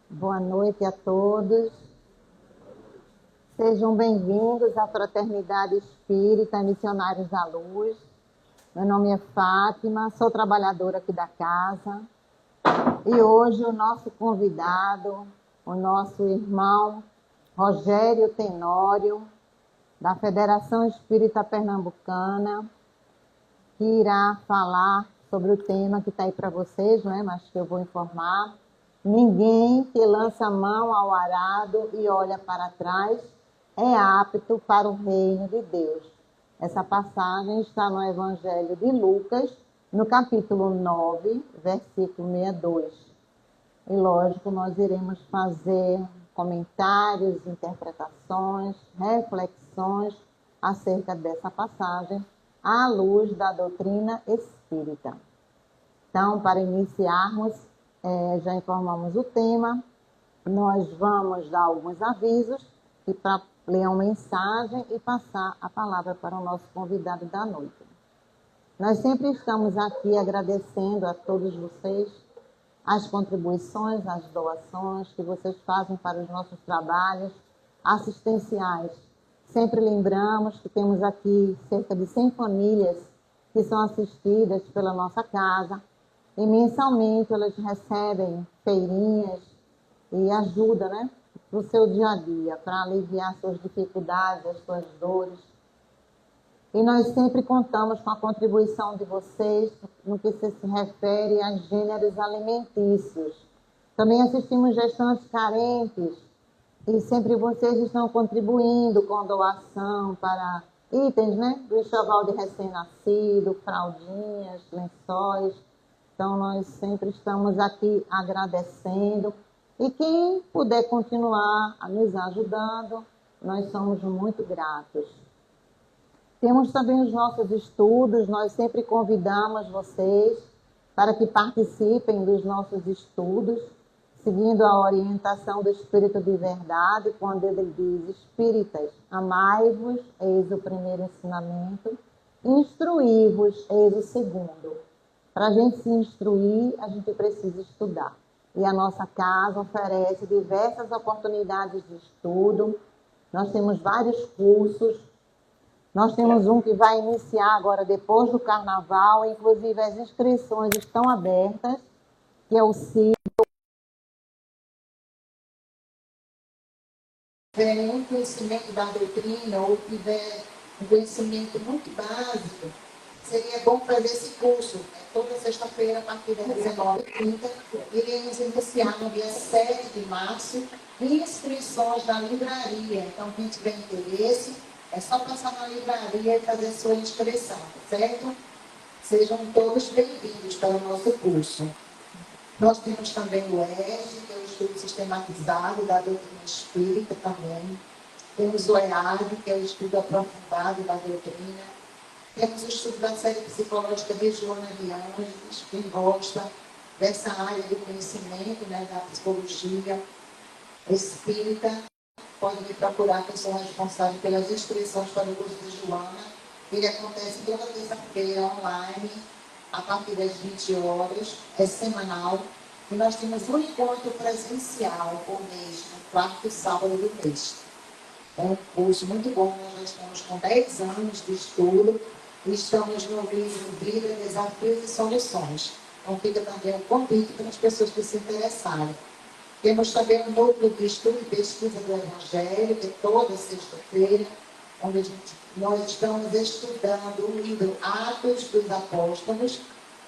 Boa noite a todos. Sejam bem-vindos à Fraternidade Espírita Missionários da Luz. Meu nome é Fátima, sou trabalhadora aqui da casa. E hoje o nosso convidado, o nosso irmão Rogério Tenório, da Federação Espírita Pernambucana, que irá falar sobre o tema que está aí para vocês, não é? Mas que eu vou informar. Ninguém que lança a mão ao arado e olha para trás é apto para o reino de Deus. Essa passagem está no Evangelho de Lucas, no capítulo 9, versículo 62. E, lógico, nós iremos fazer comentários, interpretações, reflexões acerca dessa passagem à luz da doutrina espírita. Então, para iniciarmos, já informamos o tema, nós vamos dar alguns avisos e para ler uma mensagem e passar a palavra para o nosso convidado da noite. Nós sempre estamos aqui agradecendo a todos vocês as contribuições, as doações que vocês fazem para os nossos trabalhos assistenciais. Sempre lembramos que temos aqui cerca de 100 famílias que são assistidas pela nossa casa e mensalmente elas recebem feirinhas e ajuda, né, para o seu dia a dia, para aliviar suas dificuldades, as suas dores. E nós sempre contamos com a contribuição de vocês no que se refere a gêneros alimentícios. Também assistimos gestantes carentes e sempre vocês estão contribuindo com doação para itens, né, do enxoval de recém-nascido, fraldinhas, lençóis. Então, nós sempre estamos aqui agradecendo. E quem puder continuar nos ajudando, nós somos muito gratos. Temos também os nossos estudos, nós sempre convidamos vocês para que participem dos nossos estudos, seguindo a orientação do Espírito de Verdade, quando ele diz: Espíritas, amai-vos, eis o primeiro ensinamento, instruí-vos, eis o segundo. Para a gente se instruir, a gente precisa estudar. E a nossa casa oferece diversas oportunidades de estudo. Nós temos vários cursos. Nós temos um que vai iniciar agora depois do Carnaval. Inclusive, as inscrições estão abertas, que é o CID. Se tiver nenhum conhecimento da doutrina ou tiver um conhecimento muito básico, seria bom fazer esse curso. Toda sexta-feira, a partir das 19h30, iremos iniciar no dia 7 de março, inscrições na livraria. Então, quem tiver interesse, é só passar na livraria e fazer sua inscrição, certo? Sejam todos bem-vindos para o nosso curso. Nós temos também o ESG, que é o estudo sistematizado da doutrina espírita também. Temos o EAD, que é o estudo aprofundado da doutrina. Temos o estudo da série psicológica de Joana de Anjos, quem gosta dessa área de conhecimento, né, da psicologia espírita, pode me procurar, que eu sou responsável pelas inscrições para o curso de Joana. Ele acontece toda terça-feira online, a partir das 20 horas, é semanal. E nós temos um encontro presencial por mês, no quarto sábado do mês. É um curso muito bom, nós já estamos com 10 anos de estudo e estamos no livro Vida, Desafios e Soluções. Então fica também um convite para as pessoas que se interessarem. Temos também um núcleo de estudo e pesquisa do Evangelho, que é toda sexta-feira, onde nós estamos estudando o livro Atos dos Apóstolos,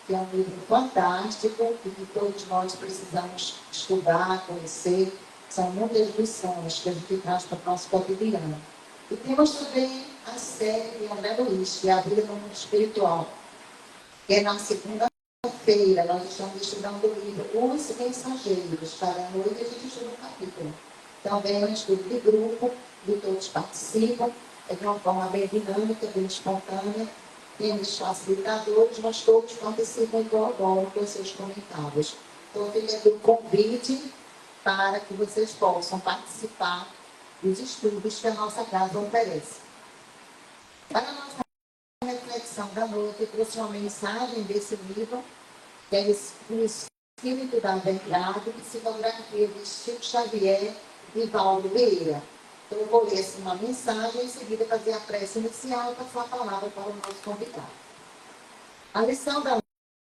que é um livro fantástico e que todos nós precisamos estudar, conhecer. São muitas lições que a gente traz para o nosso cotidiano. E temos também a série de André Luiz, que é a Vida no Mundo Espiritual, que é na segunda-feira. Nós estamos estudando o livro Os Mensageiros. Cada noite a gente estuda um capítulo. Também é um estudo de grupo, de todos participam, é de uma forma bem dinâmica, bem espontânea. Temos facilitadores, mas todos participam igual a igual com os seus comentários. Então, fica aqui o convite para que vocês possam participar dos estudos que a nossa casa oferece. Para a nossa reflexão da noite, eu trouxe uma mensagem desse livro, que é Os Espírito da Verdade, psicografia de Chico Xavier e Valdo Vieira. Então, eu vou ler uma mensagem e em seguida fazer a prece inicial e passar a palavra para o nosso convidado. A lição da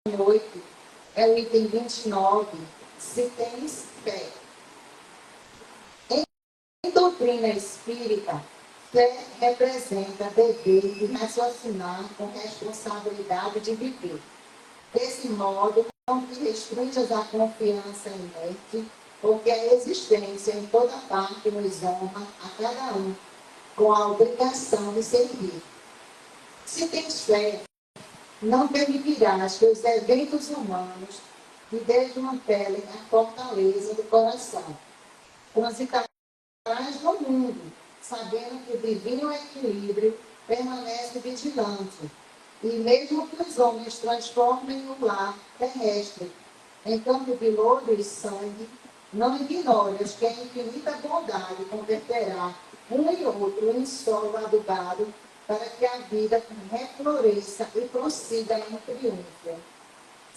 noite é o item 29, se tens fé. Em doutrina espírita, fé representa dever de raciocinar com responsabilidade de viver. Desse modo, não te restringas à confiança inerte, porque a existência em toda parte nos honra a cada um, com a obrigação de servir. Se tens fé, não permitirás que os eventos humanos te desmantelem a fortaleza do coração. Transitarás no mundo, sabendo que o divino equilíbrio permanece vigilante, e mesmo que os homens transformem o lar terrestre em campo de lodo e sangue, não ignores que a infinita bondade converterá um e outro em solo adubado para que a vida refloresça e prossiga em triunfo.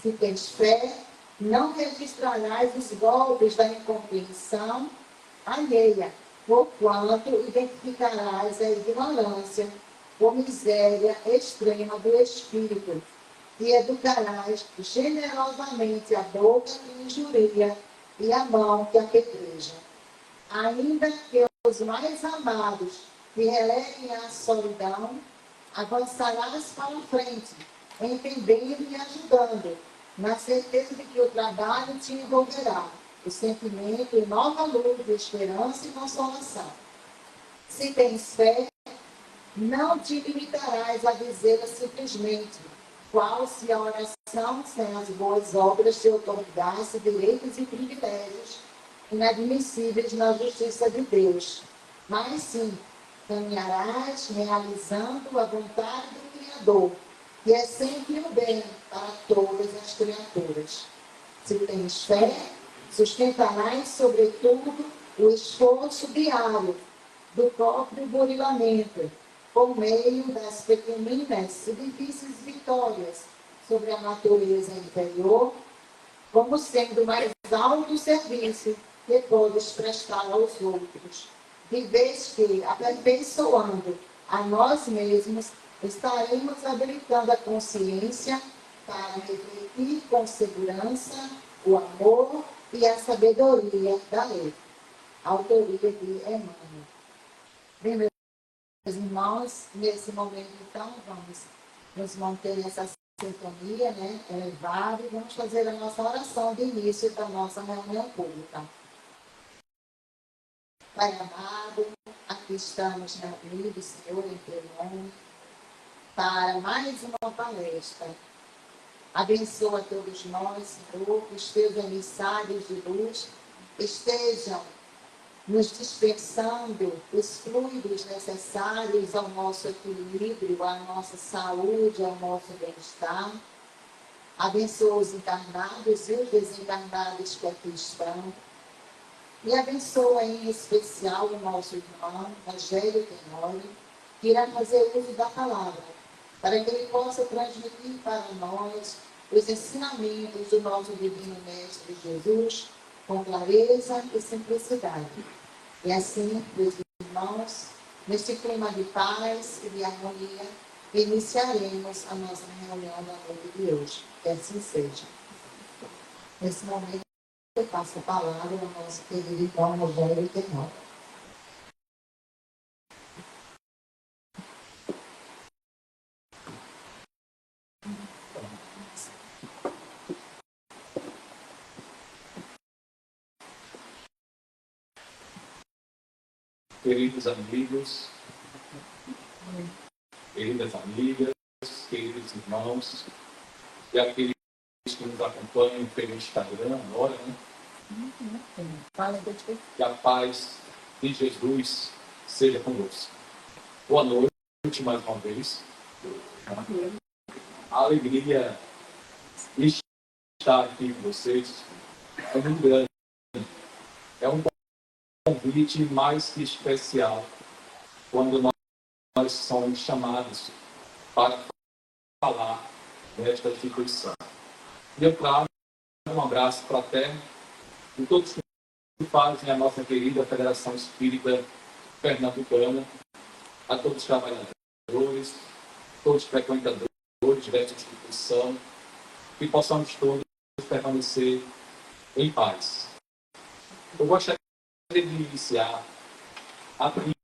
Se tens fé, não registrarás os golpes da incompreensão alheia, porquanto identificarás a ignorância por miséria extrema do espírito, e educarás generosamente a boca que injuria e a mão que apedreja. Ainda que os mais amados te relevem à solidão, avançarás para a frente, entendendo e ajudando, na certeza de que o trabalho te envolverá o sentimento e nova luz de esperança e consolação. Se tens fé, não te limitarás a dizê-la simplesmente, qual se a oração sem as boas obras te otorgasse direitos e privilégios inadmissíveis na justiça de Deus. Mas sim, caminharás realizando a vontade do Criador, que é sempre o bem para todas as criaturas. Se tens fé, sustentarás, sobretudo, o esforço diário do próprio burilamento, por meio das pequeninas e difíceis vitórias sobre a natureza inferior, como sendo mais alto serviço que podes prestar aos outros, de vez que, aperfeiçoando a nós mesmos, estaremos habilitando a consciência para refletir com segurança o amor e a sabedoria da lei. Autoria de Emmanuel. Bem, meus irmãos, nesse momento, então, vamos nos manter nessa sintonia, né, elevada, e vamos fazer a nossa oração de início da nossa reunião pública. Pai amado, aqui estamos reunidos, Senhor, em teu nome, para mais uma palestra. Abençoa todos nós, Senhor, que os teus emissários de luz estejam nos dispensando os fluidos necessários ao nosso equilíbrio, à nossa saúde, ao nosso bem-estar. Abençoa os encarnados e os desencarnados que aqui estão. E abençoa em especial o nosso irmão, Rogério Tenório, que irá fazer uso da palavra, para que ele possa transmitir para nós os ensinamentos do nosso Divino Mestre Jesus, com clareza e simplicidade. E assim, meus irmãos, neste clima de paz e de harmonia, iniciaremos a nossa reunião da noite de hoje. Que assim seja. Nesse momento, eu passo a palavra ao nosso querido irmão Rogério Tenório. Queridos amigos, queridas amigas, queridos irmãos, e aqueles que nos acompanham pelo Instagram agora, né? Que a paz de Jesus seja conosco. Boa noite mais uma vez. A alegria de estar aqui com vocês é muito grande. É um convite mais que especial quando nós somos chamados para falar desta instituição. E eu trago um abraço fraterno de todos que fazem a nossa querida Federação Espírita Pernambucana, a todos os trabalhadores, todos os frequentadores desta instituição, que possamos todos permanecer em paz. Eu gostaria de iniciar abrindo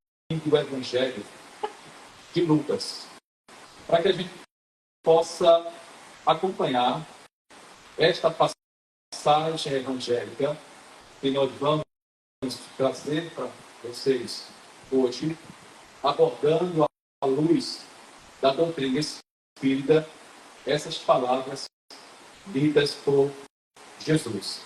o Evangelho de Lucas, para que a gente possa acompanhar esta passagem evangélica que nós vamos trazer para vocês hoje, abordando à luz da doutrina espírita essas palavras ditas por Jesus.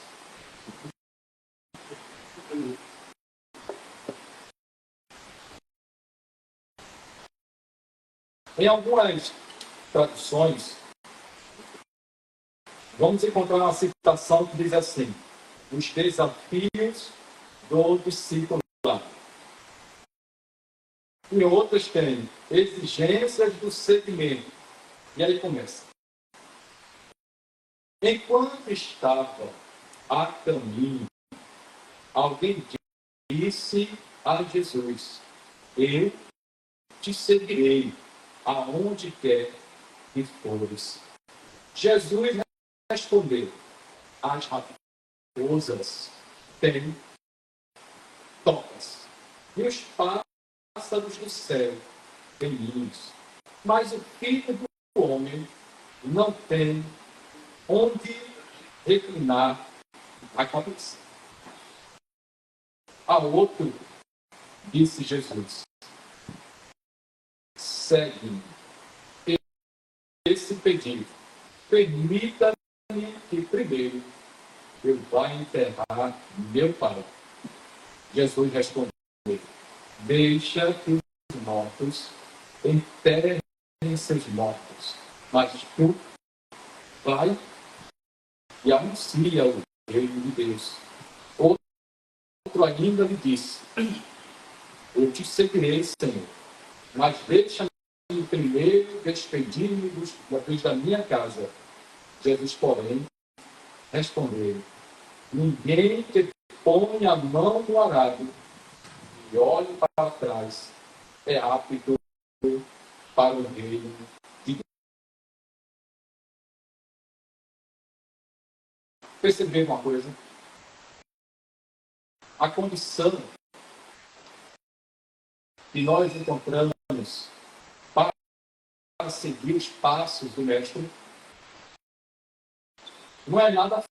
Em algumas traduções, vamos encontrar uma citação que diz assim: os desafios do discípulo. Em outras tem exigências do seguimento. E aí começa. Enquanto estava a caminho, alguém disse a Jesus: eu te seguirei aonde quer que fores. Jesus respondeu: as raposas têm tocas, e os pássaros do céu têm ninhos, mas o filho do homem não tem onde reclinar a cabeça. A outro disse Jesus: segue-me. Esse pedido, permita-me que primeiro eu vá enterrar meu pai. Jesus respondeu: deixa que os mortos enterrem seus mortos, mas tu vai e anuncia o reino de Deus. Outro ainda lhe disse: eu te seguirei, Senhor, mas deixa-me primeiro despedir-me dos da minha casa. Jesus, porém, respondeu: ninguém que põe a mão no arado e olhe para trás é apto para o reino de Deus. Perceber uma coisa? A condição que nós encontramos para seguir os passos do Mestre não é nada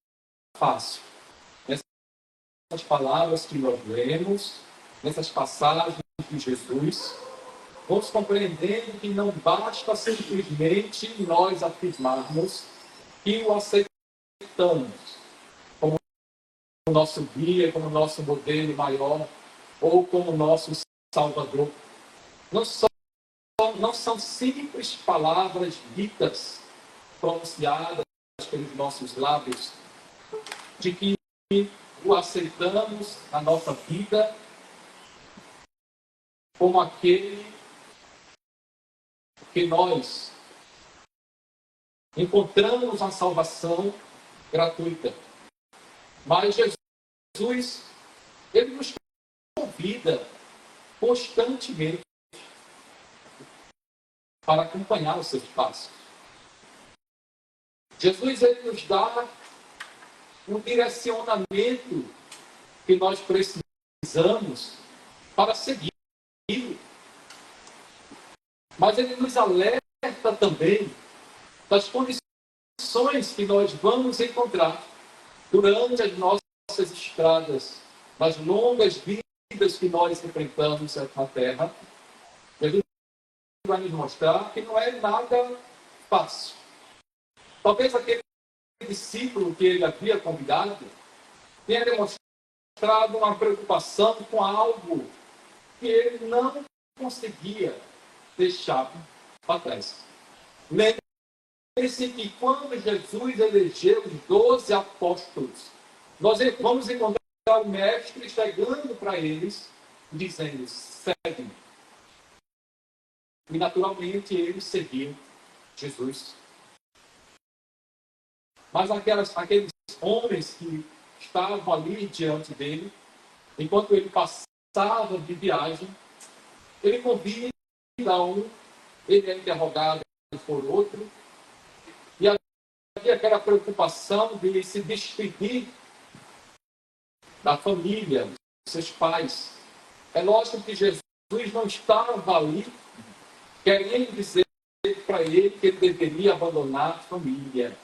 fácil. Essas palavras que nós lemos, nessas passagens de Jesus, vamos compreendendo que não basta simplesmente nós afirmarmos que o aceitamos como o nosso guia, como o nosso modelo maior, ou como o nosso Salvador. Não são simples palavras ditas, pronunciadas pelos nossos lábios, de que o aceitamos na nossa vida como aquele que nós encontramos a salvação gratuita. Mas Jesus, ele nos convida constantemente para acompanhar os seus passos. Jesus, ele nos dá um direcionamento que nós precisamos para seguir. Mas ele nos alerta também das condições que nós vamos encontrar durante as nossas estradas, nas longas vidas que nós enfrentamos na Terra. Jesus vai nos mostrar que não é nada fácil. Talvez aquele discípulo que ele havia convidado tenha demonstrado uma preocupação com algo que ele não conseguia deixar para trás. Lembre-se que quando Jesus elegeu os 12 apóstolos, nós vamos encontrar o Mestre chegando para eles, dizendo: segue-me. E naturalmente eles seguiam Jesus. Mas aqueles homens que estavam ali diante dele, enquanto ele passava de viagem, ele convida um, ele é interrogado por outro, e havia aquela preocupação de se despedir da família, dos seus pais. É lógico que Jesus não estava ali querendo dizer para ele que ele deveria abandonar a família,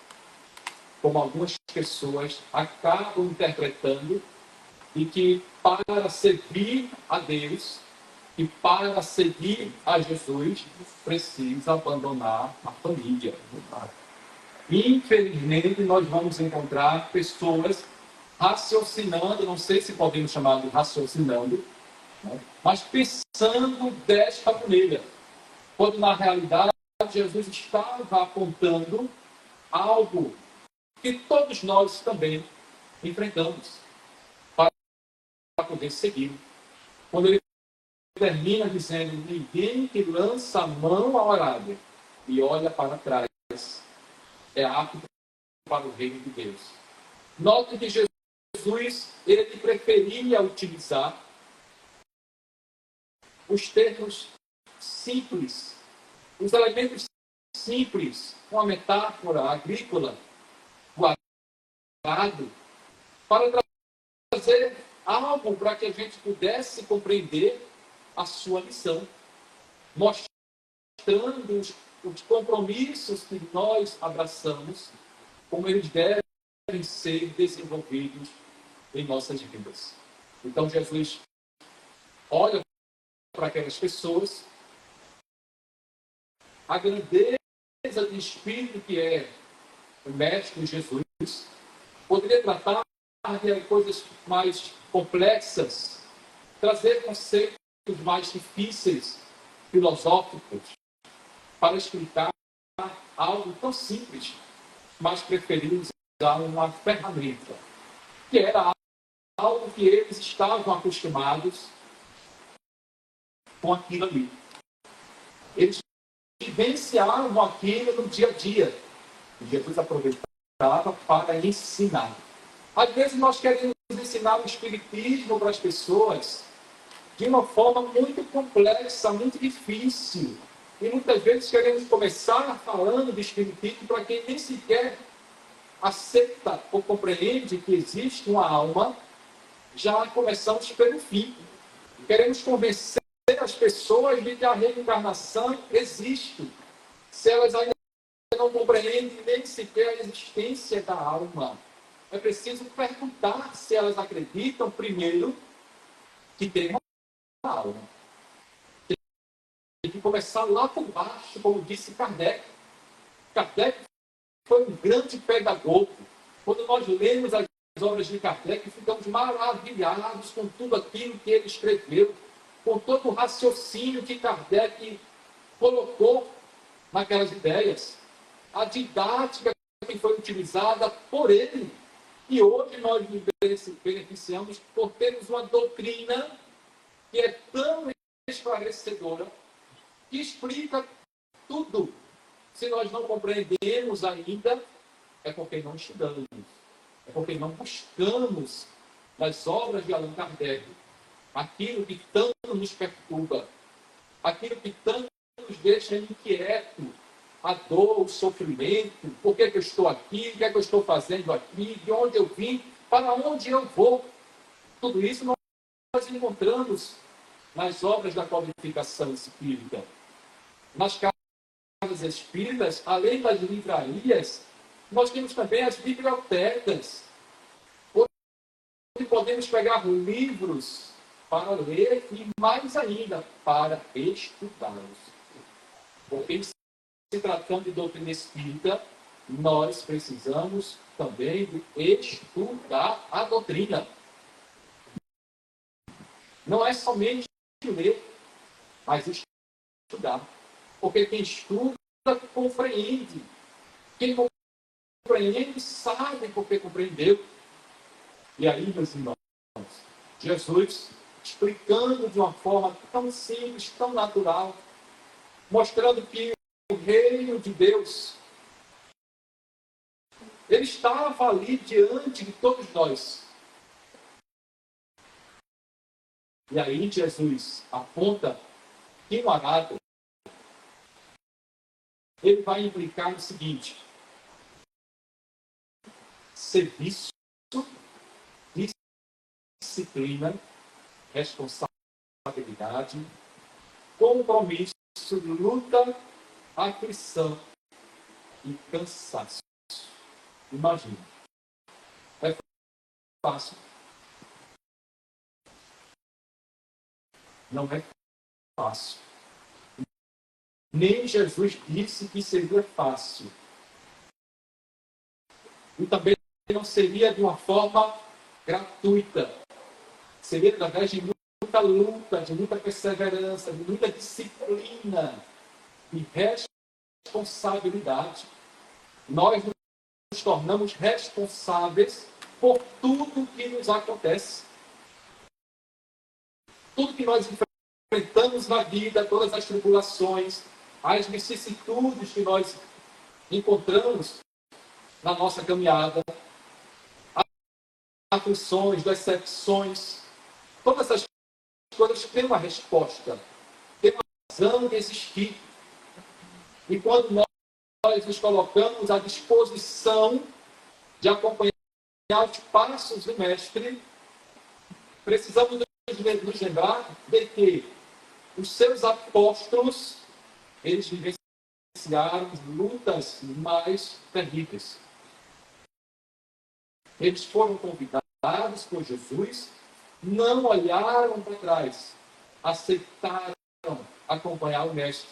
como algumas pessoas acabam interpretando, e que para servir a Deus e para seguir a Jesus precisa abandonar a família. Infelizmente, nós vamos encontrar pessoas raciocinando, não sei se podemos chamar de raciocinando, né? Mas pensando desta maneira, quando na realidade Jesus estava apontando algo que todos nós também enfrentamos para poder seguir. Quando ele termina dizendo: ninguém que lança a mão ao arado e olha para trás é apto para o reino de Deus. Note que Jesus ele preferia utilizar os termos simples, os elementos simples, uma metáfora agrícola, o arado, para trazer algo para que a gente pudesse compreender a sua missão, mostrando os compromissos que nós abraçamos, como eles devem ser desenvolvidos em nossas vidas. Então Jesus olha para aquelas pessoas, a grandeza de espírito que é o Mestre Jesus, poderia tratar de coisas mais complexas, trazer conceitos mais difíceis, filosóficos, para explicar algo tão simples, mas preferiu usar uma ferramenta, que era algo que eles estavam acostumados com aquilo ali. Eles vivenciavam aquilo no dia a dia. E Jesus aproveitava para ensinar. Às vezes nós queremos ensinar o Espiritismo para as pessoas de uma forma muito complexa, muito difícil. E muitas vezes queremos começar falando de Espiritismo para quem nem sequer aceita ou compreende que existe uma alma. Já começamos pelo fim. Queremos convencer as pessoas de que a reencarnação existe. Se elas ainda não compreendem nem sequer a existência da alma, é preciso perguntar se elas acreditam primeiro que tem uma alma. Tem que começar lá por baixo, como disse Kardec. Kardec foi um grande pedagogo. Quando nós lemos as obras de Kardec, ficamos maravilhados com tudo aquilo que ele escreveu, com todo o raciocínio que Kardec colocou naquelas ideias, a didática que foi utilizada por ele. E hoje nós nos beneficiamos por termos uma doutrina que é tão esclarecedora, que explica tudo. Se nós não compreendemos ainda, é porque não estudamos, é porque não buscamos nas obras de Allan Kardec aquilo que tanto nos perturba, aquilo que tanto nos deixa inquieto, a dor, o sofrimento, por que eu estou aqui, o que é que eu estou fazendo aqui, de onde eu vim, para onde eu vou. Tudo isso nós encontramos nas obras da codificação espírita. Nas casas espíritas, além das livrarias, nós temos também as bibliotecas, onde podemos pegar livros para ler e, mais ainda, para estudá-los. Porque, se tratando de doutrina espírita, nós precisamos também de estudar a doutrina. Não é somente ler, mas estudar. Porque quem estuda, compreende. Quem compreende, sabe porque compreendeu. E aí, meus irmãos, Jesus, explicando de uma forma tão simples, tão natural, mostrando que o reino de Deus Ele estava ali diante de todos nós. E aí Jesus aponta que no arado ele vai implicar o seguinte: serviço, disciplina, responsabilidade, compromisso, luta, aflição e cansaço. Imagina. É fácil. Não é fácil. Nem Jesus disse que seria fácil. E também não seria de uma forma gratuita. Seria através de muita luta, de muita perseverança, de muita disciplina e responsabilidade. Nós nos tornamos responsáveis por tudo que nos acontece. Tudo que nós enfrentamos na vida, todas as tribulações, as vicissitudes que nós encontramos na nossa caminhada, as aflições, decepções, todas essas coisas têm uma resposta, têm uma razão de existir. E quando nós nos colocamos à disposição de acompanhar os passos do Mestre, precisamos nos lembrar de que os seus apóstolos, eles vivenciaram lutas mais terríveis. Eles foram convidados por Jesus, não olharam para trás, aceitaram acompanhar o Mestre.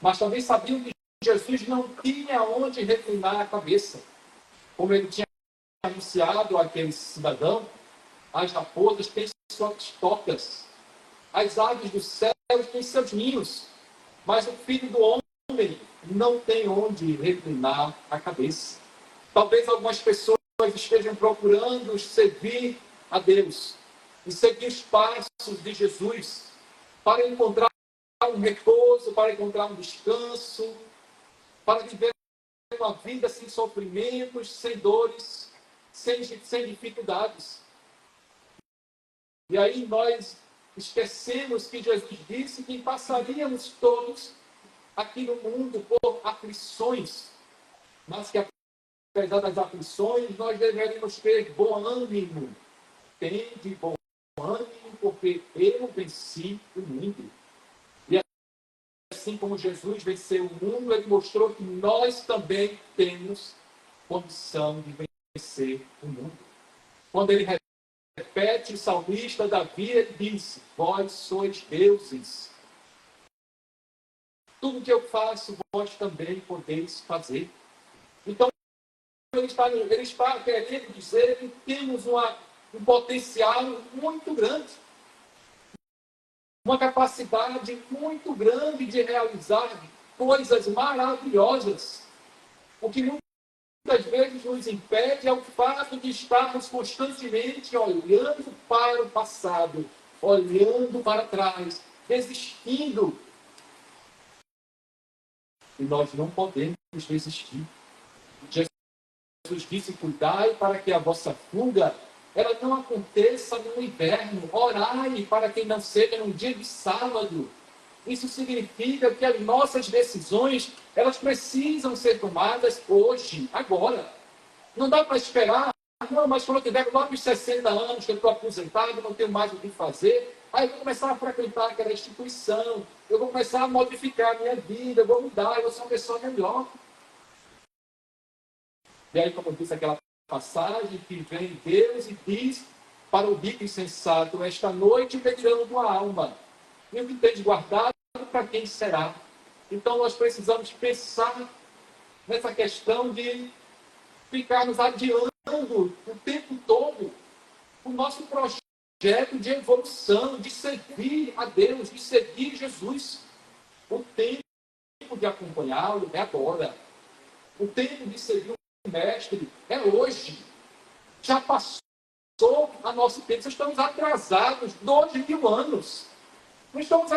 Mas também sabiam que Jesus não tinha onde reclinar a cabeça. Como ele tinha anunciado àquele cidadão, as raposas têm suas tocas, as aves do céu têm seus ninhos, mas o Filho do Homem não tem onde reclinar a cabeça. Talvez algumas pessoas estejam procurando servir a Deus e seguir os passos de Jesus para encontrar um repouso, para encontrar um descanso, para viver uma vida sem sofrimentos, sem dores, sem dificuldades. E aí nós esquecemos que Jesus disse que passaríamos todos aqui no mundo por aflições, mas que apesar das aflições, nós deveríamos ter bom ânimo. Tende bom ânimo, porque eu venci o mundo. E assim como Jesus venceu o mundo, ele mostrou que nós também temos condição de vencer o mundo. Quando ele repete, o salmista Davi, ele diz: vós sois deuses. Tudo que eu faço, vós também podeis fazer. Então, ele está querendo dizer que temos um potencial muito grande, uma capacidade muito grande de realizar coisas maravilhosas. O que muitas vezes nos impede é o fato de estarmos constantemente olhando para o passado, olhando para trás, desistindo. E nós não podemos desistir. Jesus disse: cuidai para que a vossa fuga ela não aconteça no inverno. Orai para que não seja no dia de sábado. Isso significa que as nossas decisões elas precisam ser tomadas hoje, agora. Não dá para esperar. Não, mas quando eu tiver 60 anos, que eu estou aposentado, não tenho mais o que fazer, aí eu vou começar a frequentar aquela instituição, eu vou começar a modificar a minha vida, eu vou mudar, eu vou ser uma pessoa melhor. E aí, como eu disse, aquela passagem que vem Deus e diz para o rico insensato: esta noite pedirão tua alma, e o que tens guardado, para quem será? Então, nós precisamos pensar nessa questão de ficarmos adiando o tempo todo o nosso projeto de evolução, de servir a Deus, de seguir Jesus. O tempo de acompanhá-lo é agora. O tempo de servir o Mestre é hoje. Já passou a nosso tempo. Estamos atrasados 2.000 anos. Não estamos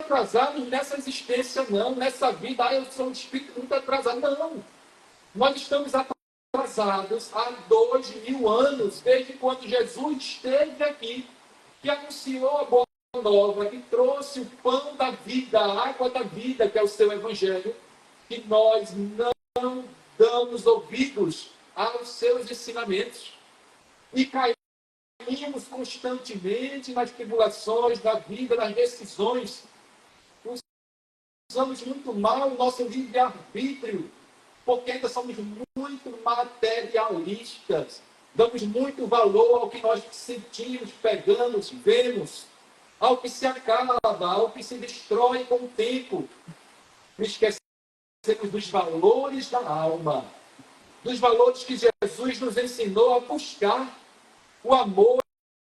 atrasados nessa existência, não. Nessa vida, eu sou um espírito muito atrasado. Não. Nós estamos atrasados atrasados há 2000 anos, desde quando Jesus esteve aqui, que anunciou a boa nova, que trouxe o pão da vida, a água da vida, que é o seu evangelho, que nós não damos ouvidos aos seus ensinamentos e caímos constantemente nas tribulações da vida, nas decisões. Usamos muito mal o nosso livre-arbítrio, porque ainda somos muito materialistas. Damos muito valor ao que nós sentimos, pegamos, vemos, ao que se acaba, ao que se destrói com o tempo. Esquecemos dos valores da alma, dos valores que Jesus nos ensinou a buscar: o amor,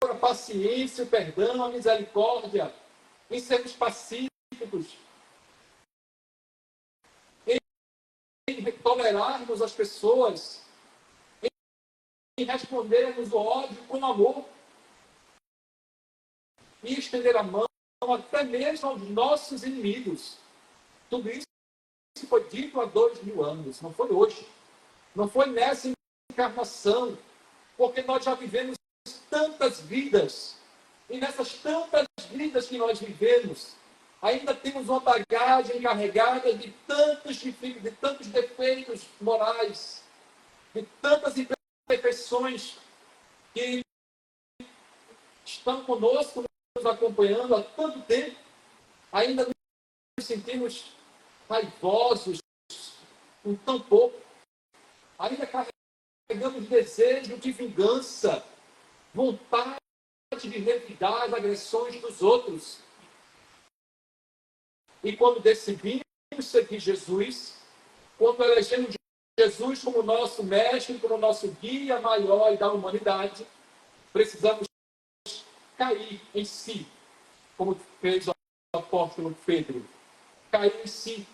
a paciência, o perdão, a misericórdia, em sermos pacíficos, em tolerarmos as pessoas, em respondermos o ódio com amor e estender a mão até mesmo aos nossos inimigos. Tudo isso foi dito há 2000 anos, não foi hoje, não foi nessa encarnação, porque nós já vivemos tantas vidas, e nessas tantas vidas que nós vivemos, ainda temos uma bagagem carregada de tantos defeitos morais, de tantas imperfeições que estão conosco, nos acompanhando há tanto tempo. Ainda nos sentimos raivosos com tão pouco, ainda carregamos desejo de vingança, vontade de revidar as agressões dos outros. E quando decidimos seguir Jesus, quando elegemos Jesus como nosso mestre, como nosso guia maior da humanidade, precisamos cair em si, como fez o apóstolo Pedro. Cair em si.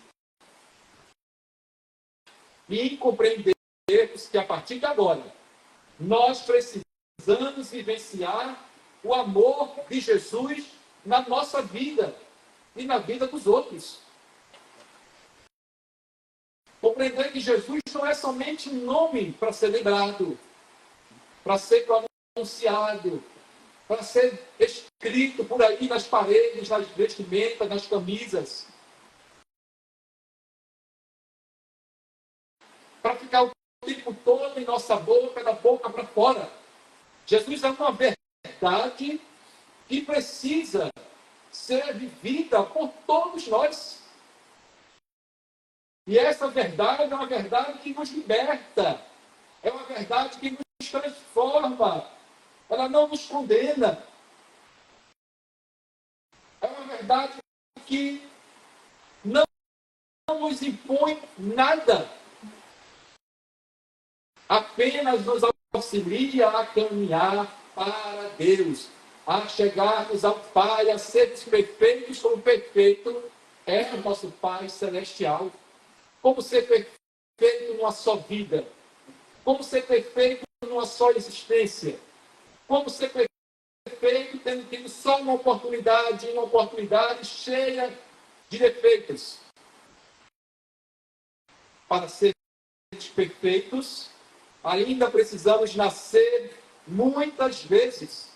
E compreendermos que a partir de agora, nós precisamos vivenciar o amor de Jesus na nossa vida e na vida dos outros. Compreender que Jesus não é somente um nome para ser lembrado, para ser pronunciado, para ser escrito por aí nas paredes, nas vestimentas, nas camisas, para ficar o tempo todo em nossa boca, da boca para fora. Jesus é uma verdade que precisa ser vivida por todos nós. E essa verdade é uma verdade que nos liberta, é uma verdade que nos transforma, ela não nos condena. É uma verdade que não nos impõe nada, apenas nos auxilia a caminhar para Deus, a chegarmos ao Pai, a sermos perfeitos como perfeito é o nosso Pai Celestial. Como ser perfeito numa só vida? Como ser perfeito numa só existência? Como ser perfeito tendo tido só uma oportunidade cheia de defeitos? Para sermos perfeitos, ainda precisamos nascer muitas vezes.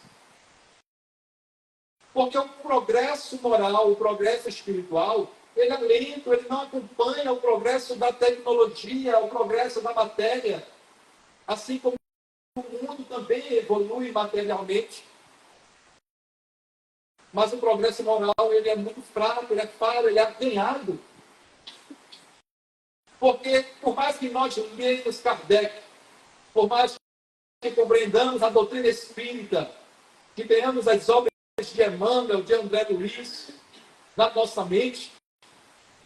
Porque o progresso moral, o progresso espiritual, ele é lento, ele não acompanha o progresso da tecnologia, o progresso da matéria. Assim como o mundo também evolui materialmente. Mas o progresso moral, ele é muito fraco, ele é falho, ele é acanhado. Porque, por mais que nós lemos Kardec, por mais que compreendamos a doutrina espírita, que tenhamos as obras de Emmanuel, de André Luiz, na nossa mente,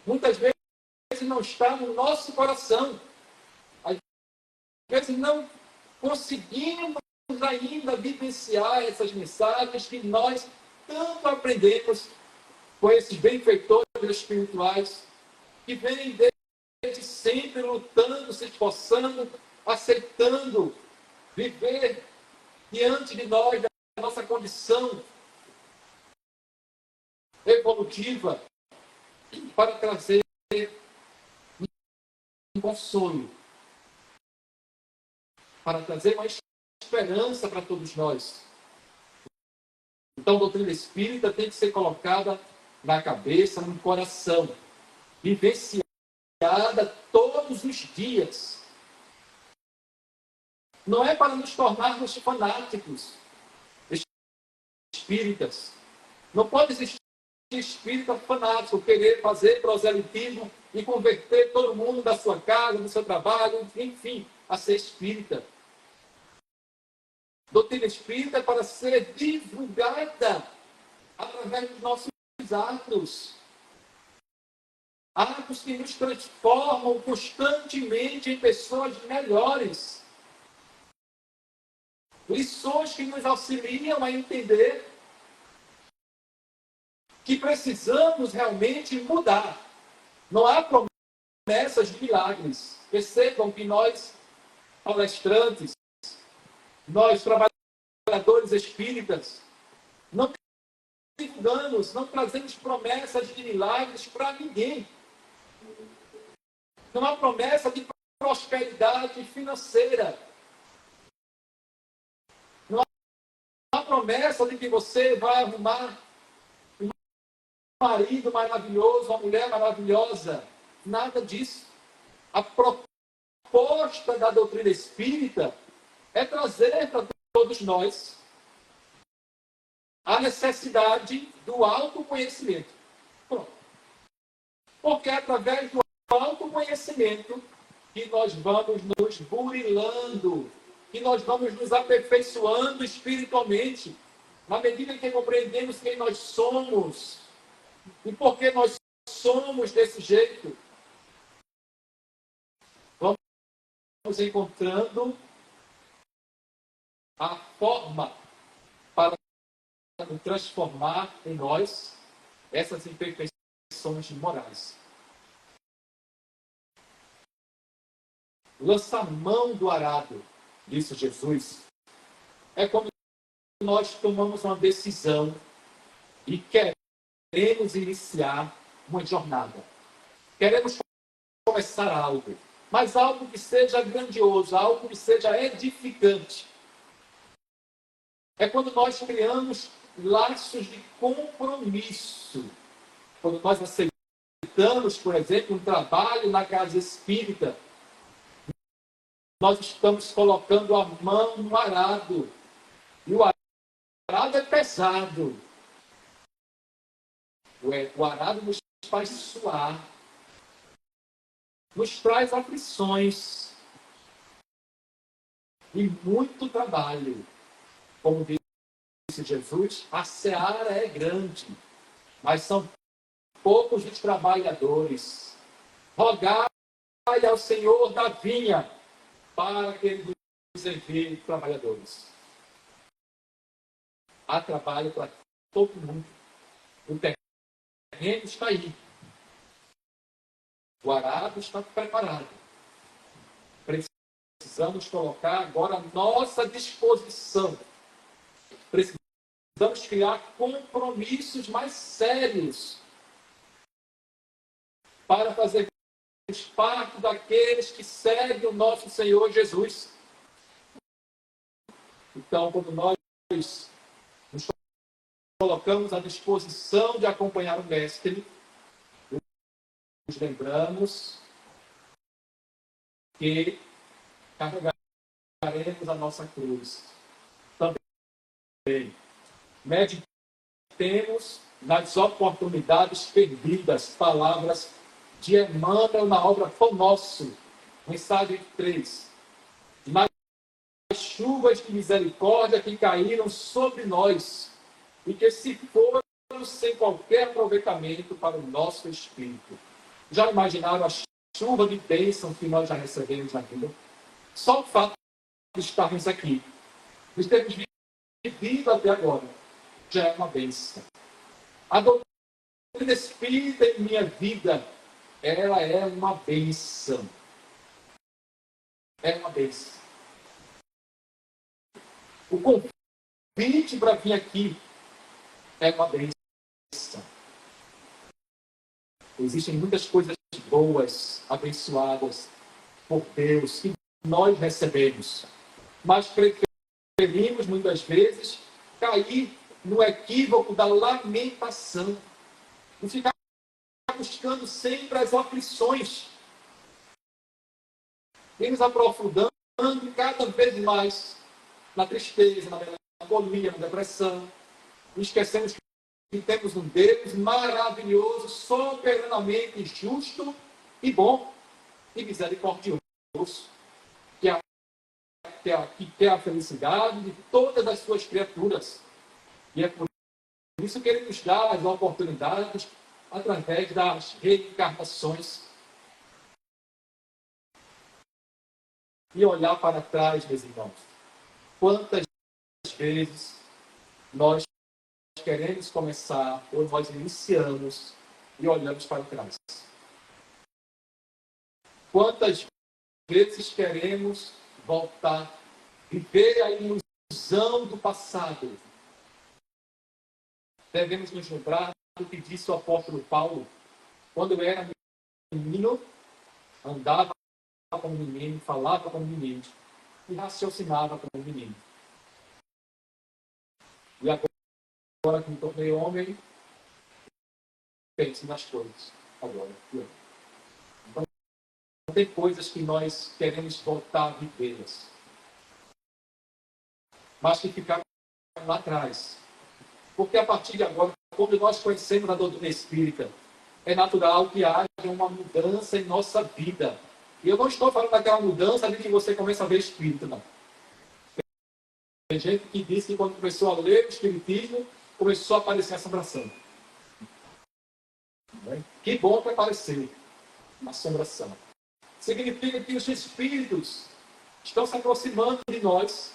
muitas vezes não está no nosso coração. Às vezes não conseguimos ainda vivenciar essas mensagens que nós tanto aprendemos com esses benfeitores espirituais que vêm desde sempre lutando, se esforçando, aceitando viver diante de nós, da nossa condição evolutiva, para trazer um consolo, para trazer uma esperança para todos nós. Então, a doutrina espírita tem que ser colocada na cabeça, no coração, vivenciada todos os dias. Não é para nos tornarmos fanáticos espíritas. Não pode existir espírita fanático, querer fazer proselitismo e converter todo mundo da sua casa, do seu trabalho, enfim, a ser espírita. Doutrina espírita é para ser divulgada através dos nossos atos. Atos que nos transformam constantemente em pessoas melhores. Lições que nos auxiliam a entender que precisamos realmente mudar. Não há promessas de milagres. Percebam que nós, palestrantes, nós, trabalhadores espíritas, não divulgamos, não trazemos promessas de milagres para ninguém. Não há promessa de prosperidade financeira. Não há promessa de que você vai arrumar um marido maravilhoso, uma mulher maravilhosa. Nada disso. A proposta da doutrina espírita é trazer para todos nós a necessidade do autoconhecimento. Pronto. Porque é através do autoconhecimento que nós vamos nos burilando, que nós vamos nos aperfeiçoando espiritualmente, na medida em que compreendemos quem nós somos e por que nós somos desse jeito. Vamos encontrando a forma para transformar em nós essas imperfeições morais. Lança a mão do arado, disse Jesus. É quando nós tomamos uma decisão e queremos iniciar uma jornada. Queremos começar algo, mas algo que seja grandioso, algo que seja edificante. É quando nós criamos laços de compromisso. Quando nós aceitamos, por exemplo, um trabalho na casa espírita, nós estamos colocando a mão no arado. E o arado é pesado. O arado nos faz suar, nos traz aflições e muito trabalho. Como disse Jesus, a seara é grande, mas são poucos os trabalhadores. Rogai ao Senhor da vinha para que ele nos envie trabalhadores. Há trabalho para todo mundo. O terreno está aí. O arado está preparado. Precisamos colocar agora a nossa disposição. Precisamos criar compromissos mais sérios para fazer parte daqueles que seguem o nosso Senhor Jesus. Então, quando nós nos colocamos à disposição de acompanhar o Mestre, nos lembramos que carregaremos a nossa cruz. Também meditemos nas oportunidades perdidas, palavras de Emmanuel na obra Pão Nosso, mensagem 3. Nas chuvas de misericórdia que caíram sobre nós e que se foram sem qualquer aproveitamento para o nosso espírito. Já imaginaram a chuva de bênção que nós já recebemos na vida? Só o fato de estarmos aqui, de termos vivido até agora, já é uma bênção. A doutrina espírita em minha vida, ela é uma bênção. É uma bênção. O convite para vir aqui é uma bênção. Existem muitas coisas boas, abençoadas por Deus, que nós recebemos. mas preferimos, muitas vezes, cair no equívoco da lamentação e ficar buscando sempre as aflições e nos aprofundando cada vez mais na tristeza, na melancolia, na depressão. E esquecemos que temos um Deus maravilhoso, soberanamente justo e bom e misericordioso, que quer a felicidade de todas as suas criaturas. E é por isso que ele nos dá as oportunidades através das reencarnações. E olhar para trás, meus irmãos. Quantas vezes nós queremos começar, ou nós iniciamos e olhamos para trás? Quantas vezes queremos voltar, viver a ilusão do passado? Devemos nos lembrar do que disse o apóstolo Paulo, quando eu era menino, andava como menino, falava como menino e raciocinava como menino. E agora que me tornei homem, penso nas coisas. Agora, então, tem coisas que nós queremos voltar a vivê-las, mas que ficaram lá atrás. Porque a partir de agora, quando nós conhecemos a doutrina espírita, é natural que haja uma mudança em nossa vida. E eu não estou falando daquela mudança de que você começa a ver espírito, não. Tem gente que diz que quando começou a ler o espiritismo, começou a aparecer assombração. Que bom que apareceu assombração. Significa que os espíritos estão se aproximando de nós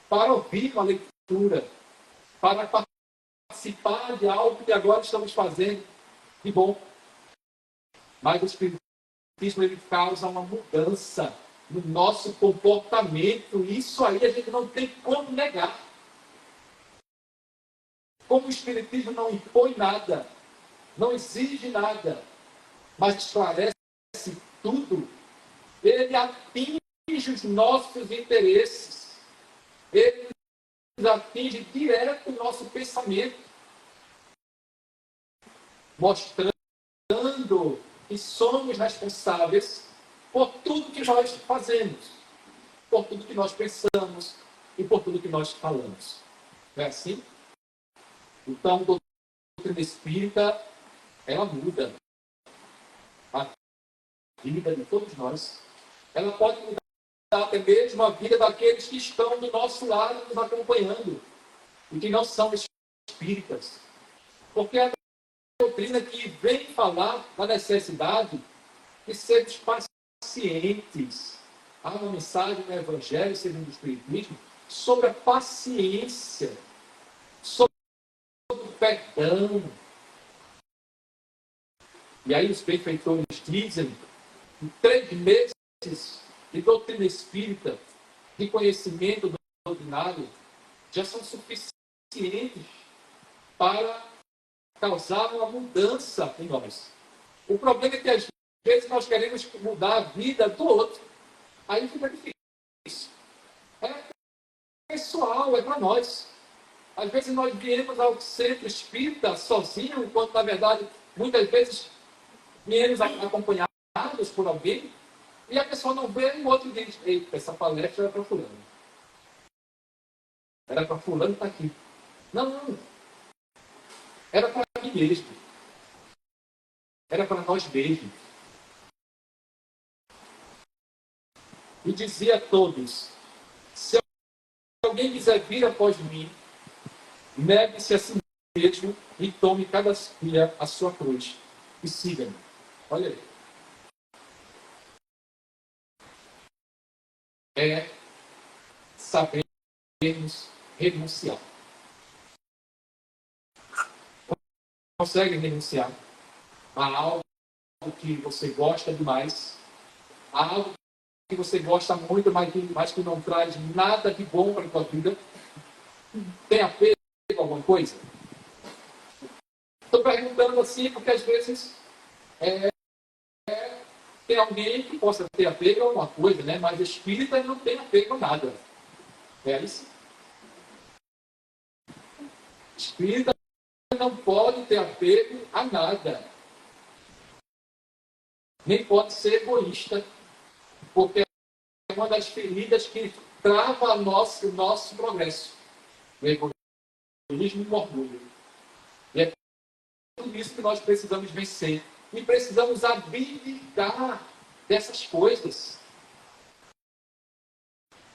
para ouvir uma leitura, para participar de algo que agora estamos fazendo de bom. Mas o espiritismo ele causa uma mudança no nosso comportamento. Isso aí a gente não tem como negar. Como o espiritismo não impõe nada, não exige nada, mas esclarece tudo, ele atinge os nossos interesses. Ele atinge direto o nosso pensamento, mostrando que somos responsáveis por tudo que nós fazemos, por tudo que nós pensamos e por tudo que nós falamos. Não é assim? Então, a doutrina espírita, ela muda a vida de todos nós. Ela pode mudar até mesmo a vida daqueles que estão do nosso lado nos acompanhando e que não são espíritas. Porque é a doutrina que vem falar da necessidade de sermos pacientes. Há uma mensagem no Evangelho, segundo o Espiritismo, sobre a paciência, sobre o perdão. E aí os benfeitores dizem que 3 meses de doutrina espírita, de conhecimento doutrinário, já são suficientes para causar uma mudança em nós. O problema é que às vezes nós queremos mudar a vida do outro. Aí fica difícil. É pessoal, é para nós. Às vezes nós viemos ao centro espírita sozinho, enquanto na verdade, muitas vezes, viemos acompanhados por alguém, e a pessoa não vê, e o outro diz: eita, essa palestra era para fulano. Era para fulano estar aqui. Não. Era para mim mesmo. Era para nós mesmos. E dizia a todos: se alguém quiser vir após mim, negue-se a si mesmo e tome cada dia a sua cruz e siga-me. Olha aí. É sabermos renunciar. Consegue renunciar a algo que você gosta demais, a algo que você gosta muito, mas que não traz nada de bom para a tua vida? Tem apego a alguma coisa? Estou perguntando assim porque às vezes ter alguém que possa ter apego a alguma coisa, né? Mas espírita não tem apego a nada. É isso? Espírita não pode ter apego a nada. Nem pode ser egoísta, porque é uma das feridas que trava o nosso progresso. O egoísmo e o orgulho. E é tudo isso que nós precisamos vencer. E precisamos abdicar dessas coisas.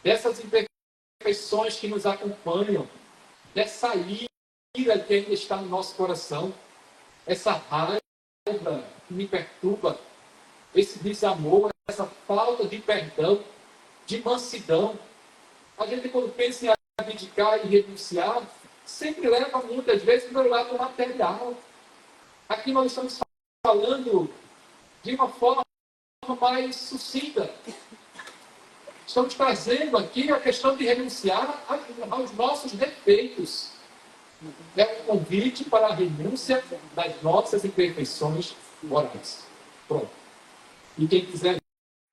Dessas imperfeições que nos acompanham. Dessa ira que ainda está no nosso coração. Essa raiva que me perturba. Esse desamor, essa falta de perdão, de mansidão. A gente, quando pensa em abdicar e renunciar, sempre leva muitas vezes para o lado material. Aqui nós estamos falando de uma forma mais sucinta. Estamos trazendo aqui a questão de renunciar aos nossos defeitos. É um convite para a renúncia das nossas imperfeições morais. Pronto. E quem quiser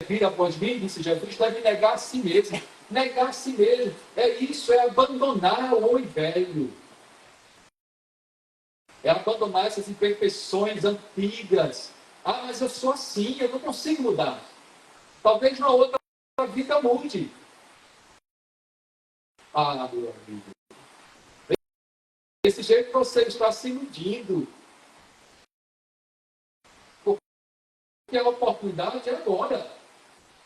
vir após mim, disse Jesus, deve negar a si mesmo. Negar a si mesmo. É isso, é abandonar o homem velho. É abandonar essas imperfeições antigas. Ah, mas eu sou assim, eu não consigo mudar. Talvez na outra vida mude. Ah, meu amigo. Desse jeito você está se iludindo. Porque a oportunidade é agora.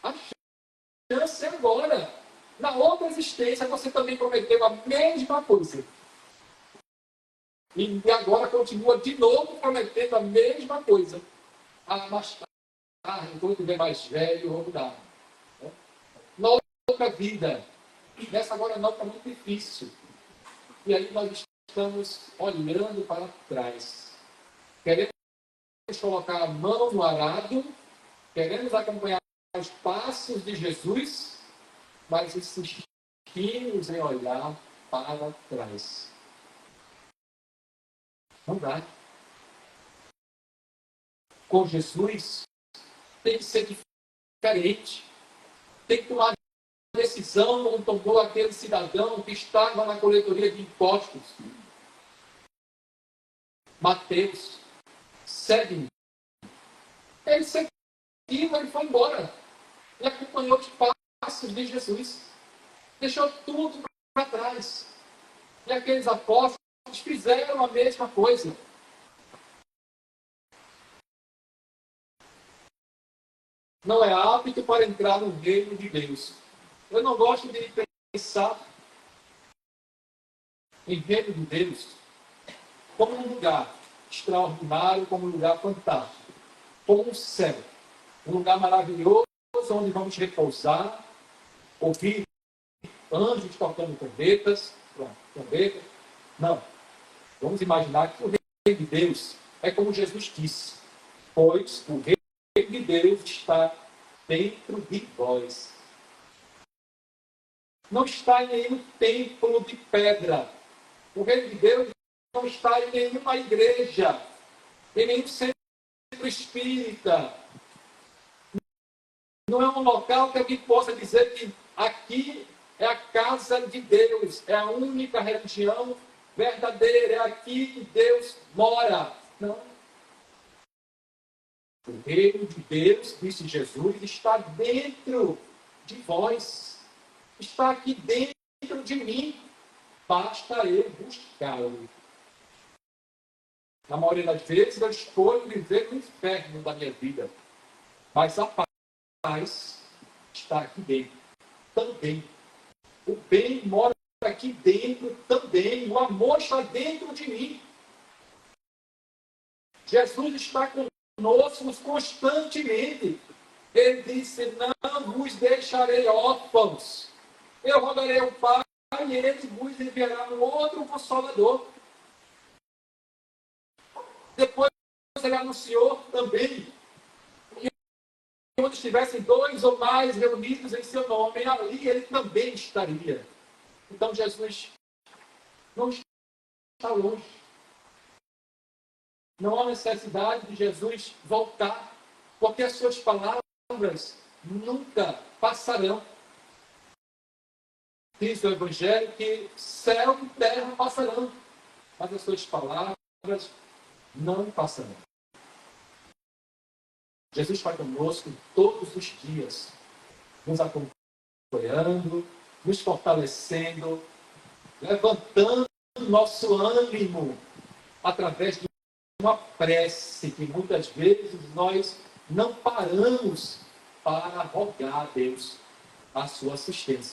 A chance é agora. Na outra existência você também prometeu a mesma coisa. E agora continua de novo prometendo a mesma coisa. Ah, mais tarde, quando tiver mais velho, eu vou mudar. Na outra vida. Nessa agora não, está muito difícil. E aí nós estamos olhando para trás. Queremos colocar a mão no arado, queremos acompanhar os passos de Jesus, mas insistimos em olhar para trás. Não dá. Com Jesus tem que ser diferente. Tem que tomar decisão como tomou aquele cidadão que estava na coletoria de impostos. Mateus, segue-me. Ele seguiu, ele foi embora. E acompanhou os passos de Jesus. Deixou tudo para trás. E aqueles apóstolos fizeram a mesma coisa. Não é apto para entrar no reino de Deus. Eu não gosto de pensar em reino de Deus como um lugar extraordinário, como um lugar fantástico, como um céu, um lugar maravilhoso onde vamos repousar, ouvir anjos tocando trombetas. Não. Vamos imaginar que o reino de Deus é como Jesus disse, pois o reino de Deus está dentro de vós. Não está em nenhum templo de pedra. O reino de Deus não está em nenhuma igreja, em nenhum centro espírita. Não é um local que alguém possa dizer que aqui é a casa de Deus, é a única religião verdadeira, é aqui que Deus mora. Não. O reino de Deus, disse Jesus, está dentro de vós. Está aqui dentro de mim. Basta eu buscá-lo. Na maioria das vezes, eu escolho viver no inferno da minha vida. Mas a paz está aqui dentro. Também. O bem mora aqui dentro também. O amor está dentro de mim. Jesus está conosco constantemente. Ele disse, não vos deixarei órfãos. Eu rogarei ao Pai e ele vos enviará um outro Consolador. Depois ele anunciou também que onde estivessem dois ou mais reunidos em seu nome, ali ele também estaria. Então Jesus não está longe. Não há necessidade de Jesus voltar, porque as suas palavras nunca passarão. Diz o Evangelho que céu e terra passarão, mas as suas palavras não passarão. Jesus está conosco todos os dias, nos acompanhando, nos fortalecendo, levantando nosso ânimo através de uma prece que muitas vezes nós não paramos para rogar a Deus a sua assistência.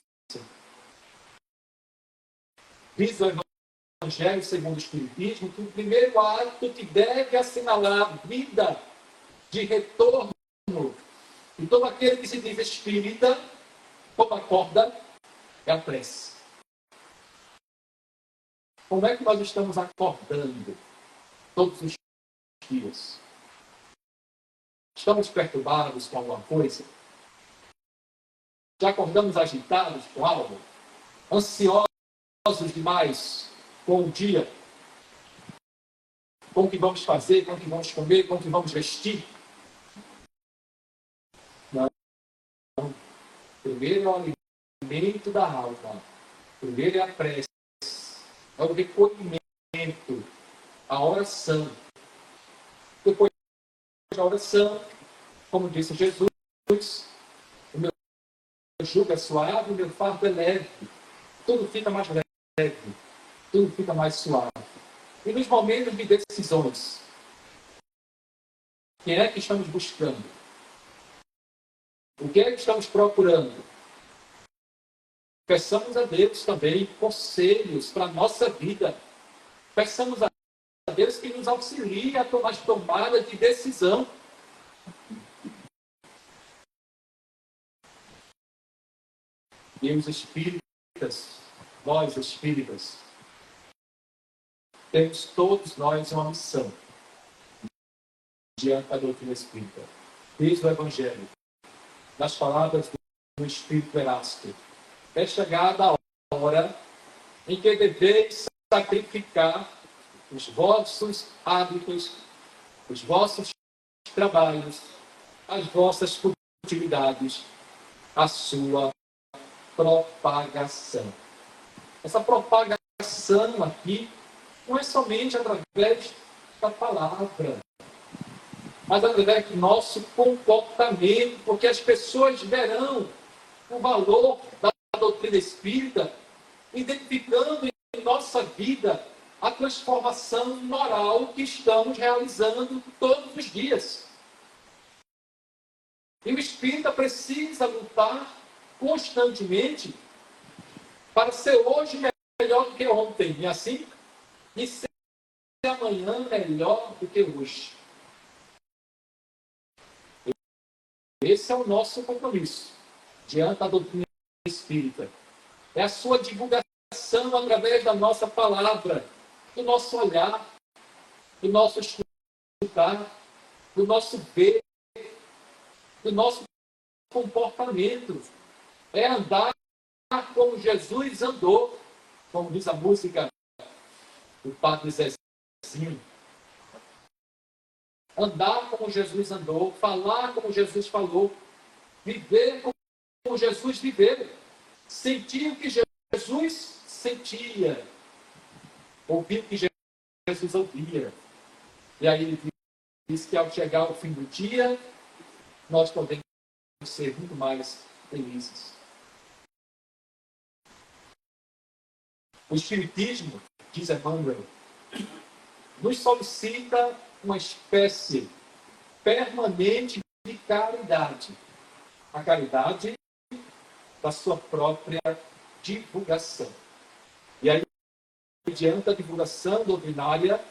Diz o Evangelho segundo o Espiritismo que o primeiro ato que deve assinalar a vida de retorno e todo aquele que se diz espírita, como acorda, é a prece. Como é que nós estamos acordando todos os dias? Estamos perturbados com alguma coisa? Já acordamos agitados com algo? Ansiosos demais com o dia? Com o que vamos fazer, com o que vamos comer, com o que vamos vestir? Não. Primeiro é o alimento da alma. Primeiro é a prece. É o recolhimento, a oração. Depois da oração, como disse Jesus, o meu jugo é suave, o meu fardo é leve. Tudo fica mais leve, tudo fica mais suave. E nos momentos de decisões, quem é que estamos buscando? O que é que estamos procurando? Peçamos a Deus também conselhos para a nossa vida. Peçamos a Deus que nos auxilie a tomar as tomadas de decisão. E os espíritas, nós espíritas, temos todos nós uma missão diante da doutrina espírita. Diz o Evangelho, nas palavras do Espírito Erasto, é chegada a hora em que deveis sacrificar os vossos hábitos, os vossos trabalhos, as vossas futilidades, a sua propagação. Essa propagação aqui não é somente através da palavra, mas através do nosso comportamento, porque as pessoas verão o valor da doutrina espírita, identificando em nossa vida a transformação moral que estamos realizando todos os dias. E o espírita precisa lutar constantemente para ser hoje melhor do que ontem, e assim, e ser amanhã melhor do que hoje. Esse é o nosso compromisso diante da doutrina espírita. É a sua divulgação através da nossa palavra, do nosso olhar, do nosso escutar, do nosso ver, do nosso comportamento. É andar como Jesus andou, como diz a música do Padre Zezinho. Andar como Jesus andou, falar como Jesus falou, viver como Jesus viveu, sentir o que Jesus sentia, ouvir o que Jesus ouvia. E aí ele diz que ao chegar ao fim do dia, nós podemos ser muito mais felizes. O Espiritismo, diz Emmanuel, nos solicita uma espécie permanente de caridade. A caridade da sua própria divulgação. E aí, diante da divulgação doutrinária,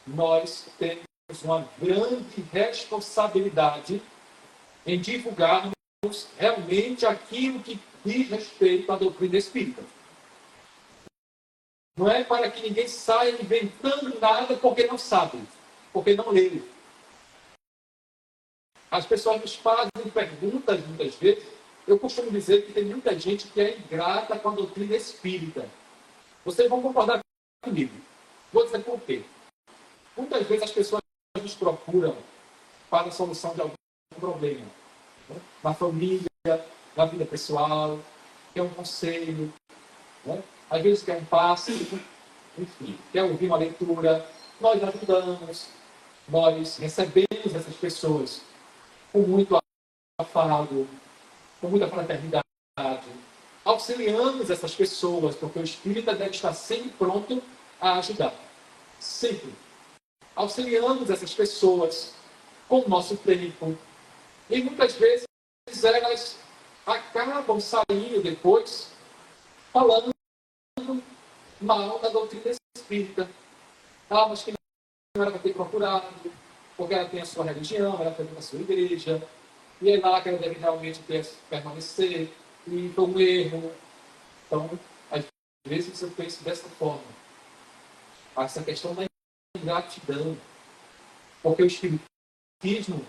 nós temos uma grande responsabilidade em divulgarmos realmente aquilo que diz respeito à doutrina espírita. Não é para que ninguém saia inventando nada porque não sabe, porque não lê. As pessoas nos fazem perguntas muitas vezes. Eu costumo dizer que tem muita gente que é ingrata com a doutrina espírita. Vocês vão concordar comigo. Vou dizer por quê. Muitas vezes as pessoas nos procuram para a solução de algum problema. né? Na família, na vida pessoal, quer um conselho, né? Às vezes quer um passe, enfim, quer ouvir uma leitura. Nós ajudamos, nós recebemos essas pessoas com muito afago, com muita fraternidade. Auxiliamos essas pessoas, porque o espírita deve estar sempre pronto a ajudar. Sempre. Auxiliamos essas pessoas com o nosso tempo. E muitas vezes elas acabam saindo depois falando mal da doutrina espírita. Ah, mas que não era para ter procurado, porque ela tem a sua religião, ela tem a sua igreja, e é lá que ela deve realmente permanecer, e foi um erro. Então, às vezes eu penso dessa forma. Essa questão da ingratidão, porque o espiritismo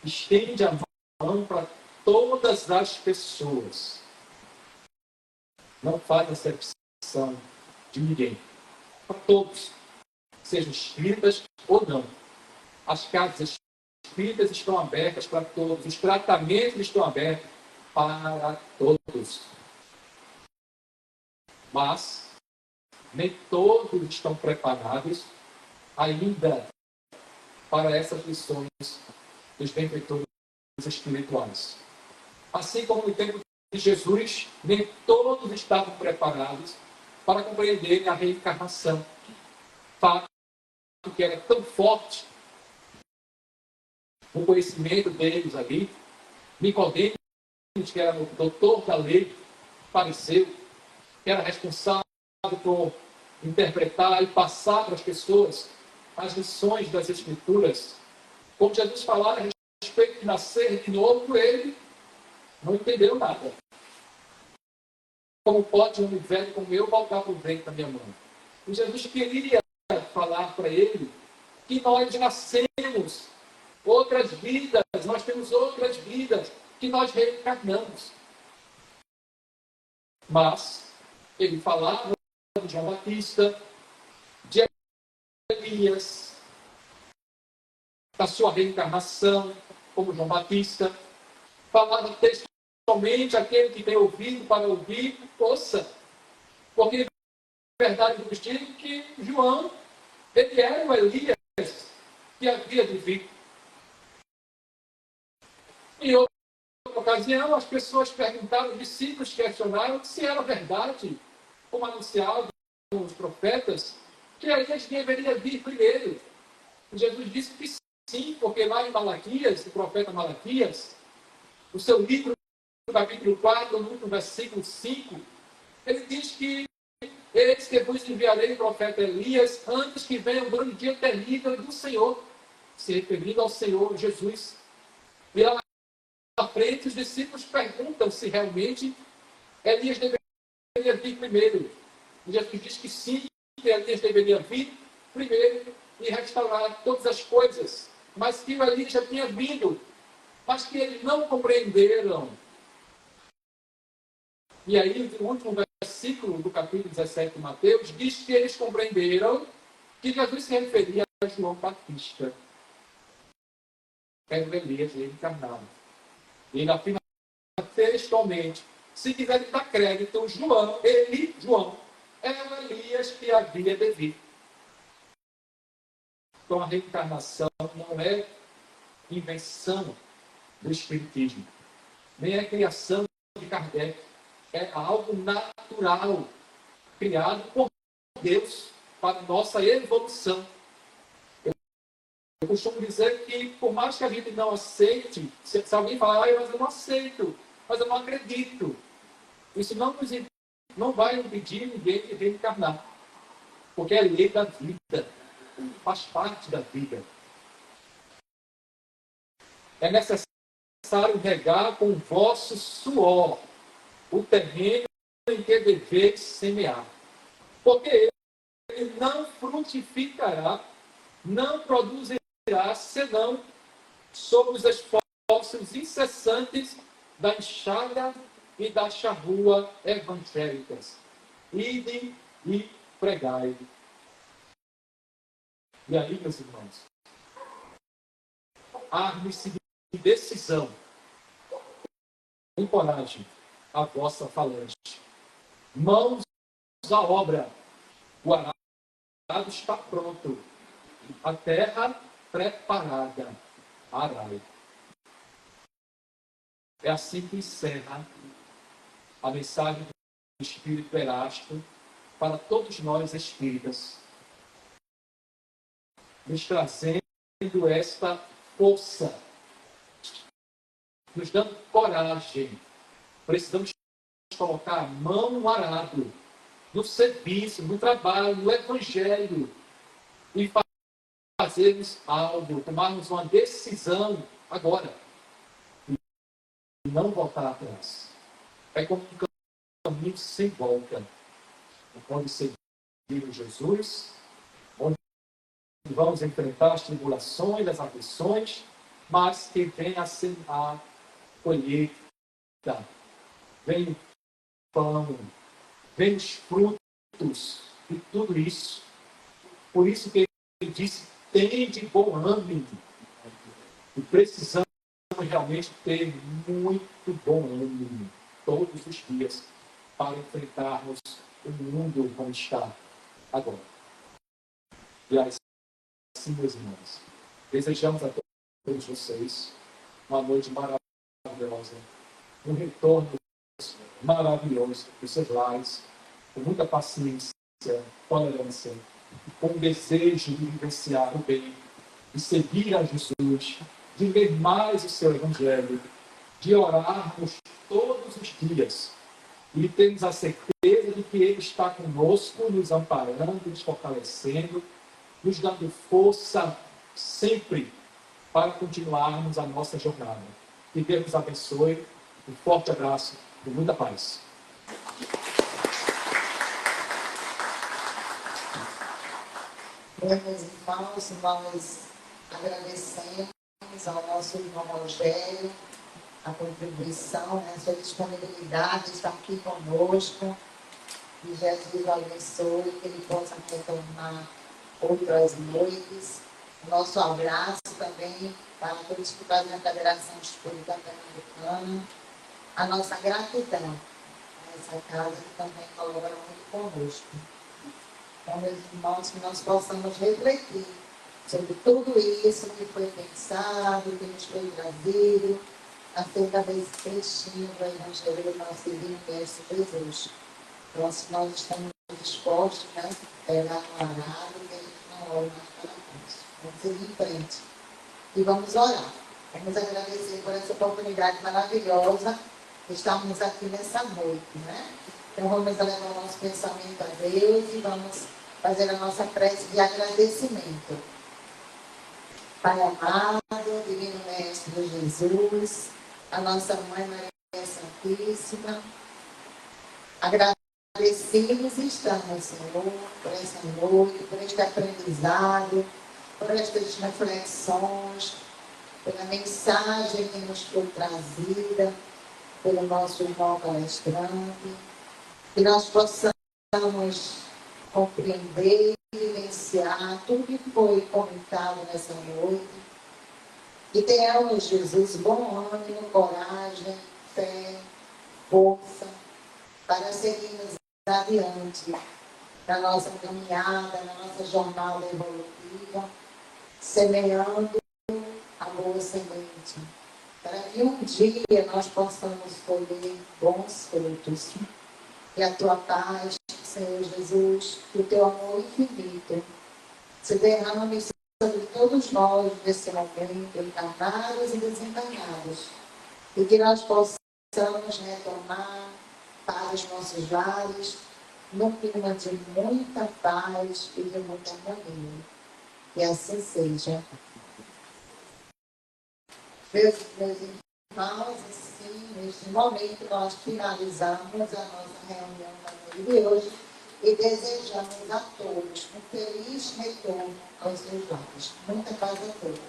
estende a mão para todas as pessoas. Não faz acepção de ninguém. Para todos, sejam espíritas ou não. As casas espíritas estão abertas para todos. Os tratamentos estão abertos para todos. Mas nem todos estão preparados ainda para essas lições dos benfeitores espirituais. Assim como no tempo de Jesus, nem todos estavam preparados para compreenderem a reencarnação. Fato que era tão forte o conhecimento deles ali. Nicodemos, que era o doutor da lei, fariseu, que era responsável por interpretar e passar para as pessoas as lições das Escrituras. Como Jesus falava a respeito de nascer de novo, ele não entendeu nada. Como pode um velho como eu voltar para o ventre da minha mãe? E Jesus queria falar para ele que nós nascemos outras vidas, nós temos outras vidas, que nós reencarnamos. Mas ele falava de João Batista, de Elias, da sua reencarnação, como João Batista, falava textualmente aquele que tem ouvido para ouvir, ouça. Porque a verdade nos diz que João, ele era o Elias que havia de vir. Em outra ocasião, as pessoas perguntaram, os discípulos questionaram se era verdade, como anunciavam os profetas, que Elias deveria vir primeiro. E Jesus disse que sim, porque lá em Malaquias, o profeta Malaquias, o seu livro, no capítulo 4, no último versículo 5, ele diz que eis que vos enviarei o profeta Elias antes que venha o grande dia terrível do Senhor, se referindo ao Senhor Jesus. E lá na frente, os discípulos perguntam se realmente Elias deveria vir primeiro. E Jesus diz que sim, que Elias deveria vir primeiro e restaurar todas as coisas, mas que o Elias já tinha vindo, mas que eles não compreenderam. E aí, o último versículo do capítulo 17 de Mateus diz que eles compreenderam que Jesus se referia a João Batista. Era o Elias reencarnado. E ele afirma textualmente, se quiser dar crédito, João, é o Elias que havia de vir. Então a reencarnação não é invenção do Espiritismo, nem é criação de Kardec. É algo natural, criado por Deus para nossa evolução. Eu costumo dizer que, por mais que a gente não aceite, se alguém falar, mas eu não aceito, mas eu não acredito, isso não vai impedir ninguém de reencarnar, porque é lei da vida, faz parte da vida. É necessário regar com o vosso suor o terreno em que deveis semear, porque ele não frutificará, não produzirá, senão sob os esforços incessantes da enxada e da charrua evangélicas. Ide e pregai. E aí, meus irmãos, arme-se de decisão encoraje a vossa falange. Mãos à obra. O arado está pronto. A terra preparada. Arai. É assim que encerra a mensagem do Espírito Erasto para todos nós espíritas, nos trazendo esta força, nos dando coragem. Precisamos colocar a mão no arado, no serviço, no trabalho, no evangelho, e fazermos algo, tomarmos uma decisão agora, e não voltar atrás. É como um caminho sem volta, onde seguimos Jesus, onde vamos enfrentar as tribulações, as aflições, mas que vem a colheita, vem o pão, vem os frutos de tudo isso. Por isso que ele disse, tem de bom ânimo. E precisamos realmente ter muito bom ânimo todos os dias para enfrentarmos o mundo como está agora. E assim, meus irmãos, desejamos a todos vocês uma noite maravilhosa, um retorno maravilhoso dos seus lares, com muita paciência, tolerância, com o desejo de vivenciar o bem, de seguir a Jesus, de ver mais o seu Evangelho, de orarmos todos os dias e termos a certeza de que Ele está conosco, nos amparando, nos fortalecendo, nos dando força sempre para continuarmos a nossa jornada. Que Deus nos abençoe. Um forte abraço e muita paz. Meus irmãos, nós agradecemos ao nosso irmão Rogério a contribuição, a sua disponibilidade de estar aqui conosco. Que Jesus o abençoe, que ele possa retornar outras noites. O nosso abraço também para todos que fazem a Federação Espírita Pernambucana. A nossa gratidão a essa casa que também colabora muito conosco. Então, meus irmãos, que nós possamos refletir sobre tudo isso que foi pensado, que nos foi trazido, acerca desse trechinho do Evangelho do nosso Divino Mestre Jesus. Então, se nós estamos dispostos, né, pegar no arado, que a gente não olhe mais para nós. Vamos seguir em frente. E vamos orar. Vamos agradecer por essa oportunidade maravilhosa de estarmos aqui nessa noite, né? Então, vamos levar o nosso pensamento a Deus e vamos fazer a nossa prece de agradecimento. Pai amado, Divino Mestre Jesus, a nossa Mãe Maria Santíssima, agradecidos estamos, Senhor, por essa noite, por este aprendizado, por estas reflexões, pela mensagem que nos foi trazida pelo nosso irmão palestrante, que nós possamos compreender e vivenciar tudo que foi comentado nessa noite. E tenhamos, Jesus, bom ânimo, coragem, fé, força, para seguirmos adiante na nossa caminhada, na nossa jornada evolutiva, semeando a boa semente, para que um dia nós possamos colher bons frutos. E a tua paz, Senhor Jesus, e o teu amor infinito se derrame sobre todos nós nesse momento, encarnados e desencarnados, e que nós possamos retornar para os nossos lares num clima de muita paz e de muita harmonia. Que assim seja. Meus irmãos, assim, neste momento nós finalizamos a nossa reunião da noite de hoje e desejamos a todos um feliz retorno aos seus lares. Muita paz a todos.